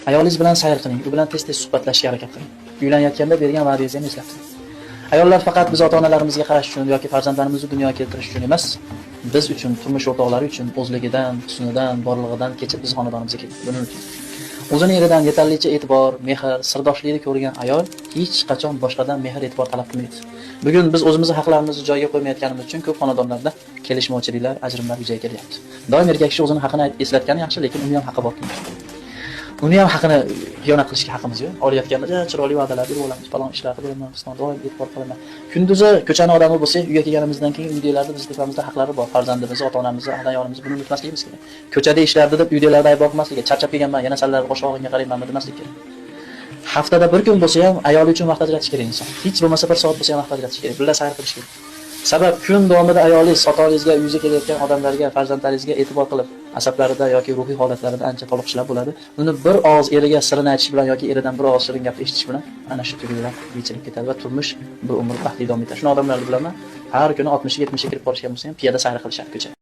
Ayolingiz bilan sayr qiling, u bilan tez-tez suhbatlashishga harakat qiling. Uylanayotganda bergan va'dangizni eslatib turing. Ayollar faqat biz ota-onalarimizga qarash uchun yoki farzandlarimizni dunyoga keltirish uchun emas, biz uchun, turmush o'rtoqlari uchun o'zligidan, husnidan, borlig'idan kechib biz xonadonimizga keldik. Buni unutmang. O'zini eridan yetarlicha e'tibor, mehr, sirdoshlikni ko'rgan ayol hech qachon boshqadan mehr, e'tibor talab qilmaydi. Bugun biz o'zimizning haqlarimizni joyiga qo'ymayotganimiz uchun ko'p xonadonlarda kelishmovchiliklar, ajrimlar yuzaga kelyapti. Doim erkak kishi o'zini haqini eslatgani yaxshi, lekin uni ham haqqi bor. Uni ham haqini xiyonat qilishga haqqimiz yo'q. Olayotganda chiroyli va'dalar berib olamiz, falon ishlar qilaman, doim e'tibor qilaman. Kunduzi ko'chani odami bo'lsak, uyga kelganimizdan keyin uydagilarda biz tepamizda haqlari bor. Farzandimiz, ota-onamiz, ayolimiz buni unutmasligimiz kerak. Ko'chada ishlarda deb uydagilarda ayb bo'lmaslik kerak. Charchab kelganman, yana sallar qo'shog'imga qaraymanmi demaslik kerak. Haftada bir kun bo'lsa ham ayoli uchun vaqt ajratish kerak inson. Hech bo'lmasa 1 soat bo'lsa ham vaqt ajratish kerak. Birga sayr qilish kerak. Sabab kun davomida ayolingiz, ota-onangizga, uyingizga kelayotgan odamlarga, farzandlaringizga e'tibor qilib, asablarida yoki ruhiy holatlarida ancha toliqishlar bo'ladi. Uni bir og'iz eriga sirini aytish bilan yoki eridan bir og'iz shirin gapni eshitish bilan ana shu tugunlar yechilib ketadi va turmush bir umr baxtli davom etadi. Shuni odamlarni bilaman, har kuni 60-70 ga kirib borishgan bo'lsa ham piyoda sayr qilishadi ko'chada.